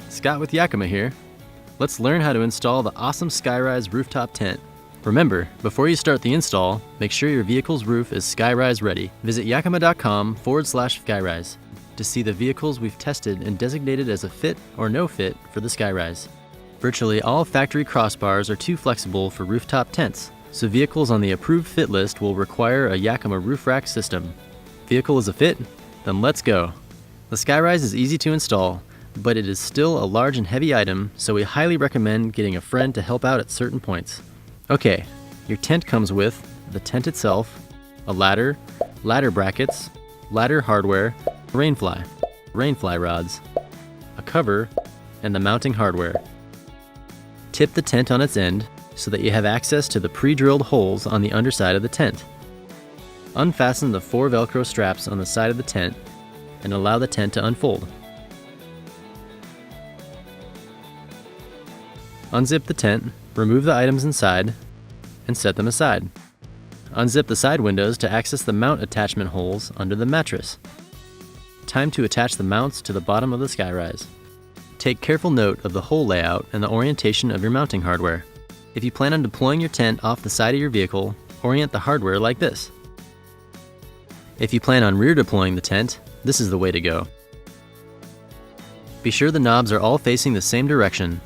Scott with Yakima here. Let's learn how to install the awesome SkyRise rooftop tent. Remember, before you start the install, make sure your vehicle's roof is SkyRise ready. Visit yakima.com/SkyRise to see the vehicles we've tested and designated as a fit or no fit for the SkyRise. Virtually all factory crossbars are too flexible for rooftop tents, so vehicles on the approved fit list will require a Yakima roof rack system. Vehicle is a fit? Then let's go. The SkyRise is easy to install, but it is still a large and heavy item, so we highly recommend getting a friend to help out at certain points. Okay, your tent comes with the tent itself, a ladder, ladder brackets, ladder hardware, rainfly rods, a cover, and the mounting hardware. Tip the tent on its end so that you have access to the pre-drilled holes on the underside of the tent. Unfasten the 4 Velcro straps on the side of the tent and allow the tent to unfold. Unzip the tent, remove the items inside, and set them aside. Unzip the side windows to access the mount attachment holes under the mattress. Time to attach the mounts to the bottom of the SkyRise. Take careful note of the hole layout and the orientation of your mounting hardware. If you plan on deploying your tent off the side of your vehicle, orient the hardware like this. If you plan on rear deploying the tent, this is the way to go. Be sure the knobs are all facing the same direction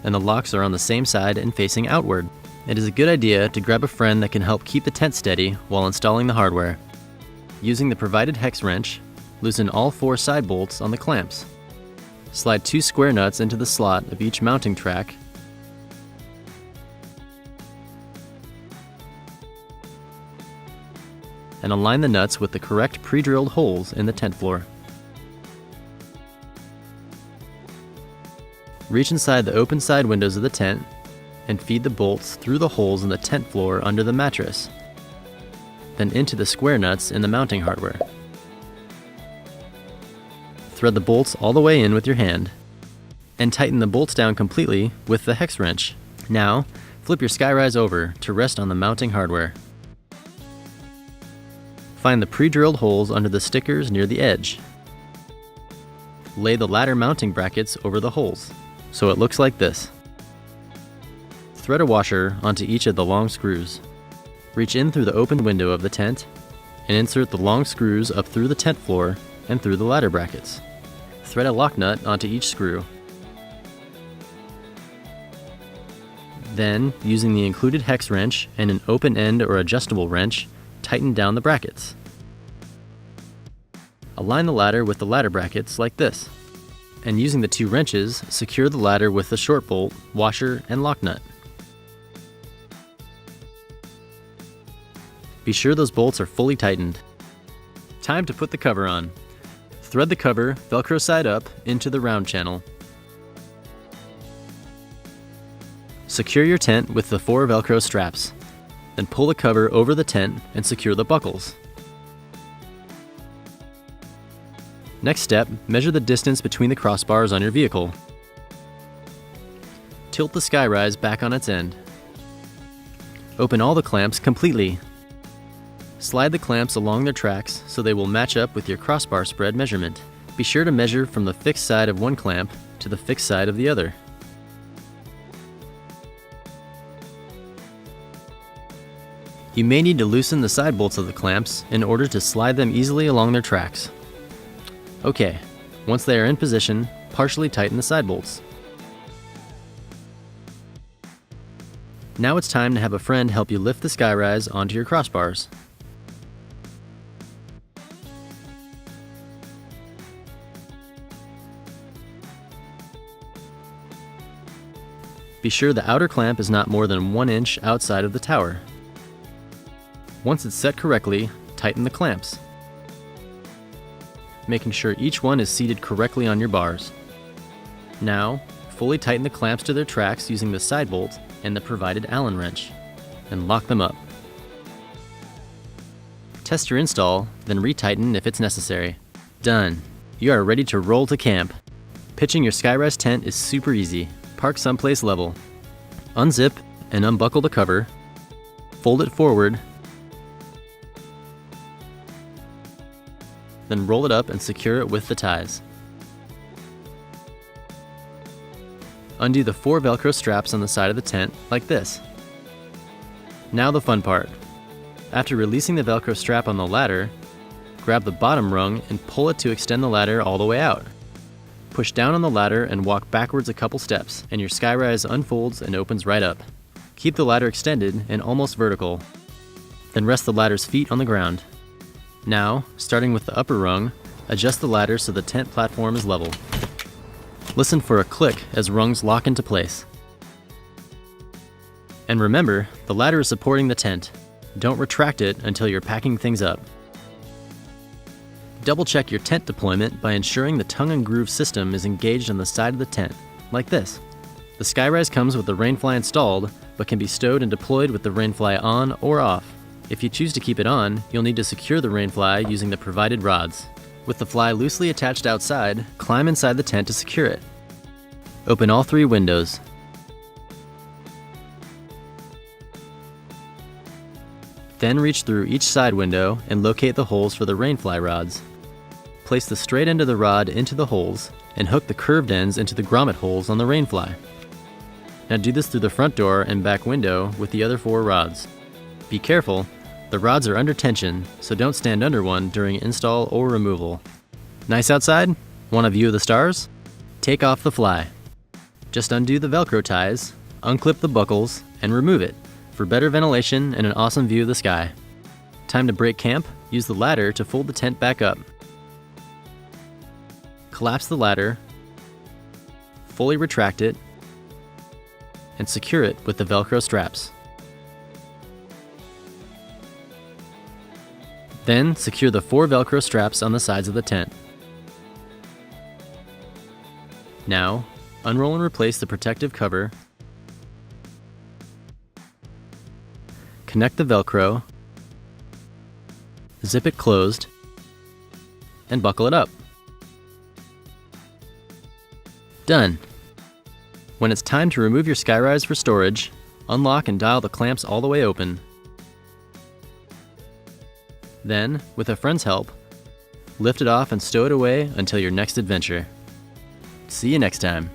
and the locks are on the same side and facing outward. It is a good idea to grab a friend that can help keep the tent steady while installing the hardware. Using the provided hex wrench, loosen all 4 side bolts on the clamps. Slide 2 square nuts into the slot of each mounting track and align the nuts with the correct pre-drilled holes in the tent floor. Reach inside the open side windows of the tent and feed the bolts through the holes in the tent floor under the mattress, then into the square nuts in the mounting hardware. Thread the bolts all the way in with your hand and tighten the bolts down completely with the hex wrench. Now, flip your SkyRise over to rest on the mounting hardware. Find the pre-drilled holes under the stickers near the edge. Lay the ladder mounting brackets over the holes, so it looks like this. Thread a washer onto each of the long screws. Reach in through the open window of the tent and insert the long screws up through the tent floor and through the ladder brackets. Thread a lock nut onto each screw. Then, using the included hex wrench and an open end or adjustable wrench, tighten down the brackets. Align the ladder with the ladder brackets like this, and using the 2 wrenches, secure the ladder with the short bolt, washer, and lock nut. Be sure those bolts are fully tightened. Time to put the cover on. Thread the cover, Velcro side up, into the round channel. Secure your tent with the 4 Velcro straps. Then pull the cover over the tent and secure the buckles. Next step, measure the distance between the crossbars on your vehicle. Tilt the SkyRise back on its end. Open all the clamps completely. Slide the clamps along their tracks so they will match up with your crossbar spread measurement. Be sure to measure from the fixed side of one clamp to the fixed side of the other. You may need to loosen the side bolts of the clamps in order to slide them easily along their tracks. Okay, once they are in position, partially tighten the side bolts. Now it's time to have a friend help you lift the SkyRise onto your crossbars. Be sure the outer clamp is not more than 1 inch outside of the tower. Once it's set correctly, tighten the clamps, making sure each one is seated correctly on your bars. Now, fully tighten the clamps to their tracks using the side bolt and the provided Allen wrench, and lock them up. Test your install, then retighten if it's necessary. Done. You are ready to roll to camp. Pitching your SkyRise tent is super easy. Park someplace level. Unzip and unbuckle the cover. Fold it forward. Then roll it up and secure it with the ties. Undo the 4 Velcro straps on the side of the tent, like this. Now the fun part. After releasing the Velcro strap on the ladder, grab the bottom rung and pull it to extend the ladder all the way out. Push down on the ladder and walk backwards a couple steps, and your SkyRise unfolds and opens right up. Keep the ladder extended and almost vertical. Then rest the ladder's feet on the ground. Now, starting with the upper rung, adjust the ladder so the tent platform is level. Listen for a click as rungs lock into place. And remember, the ladder is supporting the tent. Don't retract it until you're packing things up. Double-check your tent deployment by ensuring the tongue and groove system is engaged on the side of the tent, like this. The SkyRise comes with the rainfly installed, but can be stowed and deployed with the rainfly on or off. If you choose to keep it on, you'll need to secure the rainfly using the provided rods. With the fly loosely attached outside, climb inside the tent to secure it. Open all 3 windows. Then reach through each side window and locate the holes for the rainfly rods. Place the straight end of the rod into the holes and hook the curved ends into the grommet holes on the rainfly. Now do this through the front door and back window with the other 4 rods. Be careful, the rods are under tension, so don't stand under one during install or removal. Nice outside? Want a view of the stars? Take off the fly. Just undo the Velcro ties, unclip the buckles, and remove it for better ventilation and an awesome view of the sky. Time to break camp? Use the ladder to fold the tent back up. Collapse the ladder, fully retract it, and secure it with the Velcro straps. Then secure the 4 Velcro straps on the sides of the tent. Now, unroll and replace the protective cover. Connect the Velcro, zip it closed, and buckle it up. Done! When it's time to remove your SkyRise for storage, unlock and dial the clamps all the way open. Then, with a friend's help, lift it off and stow it away until your next adventure. See you next time.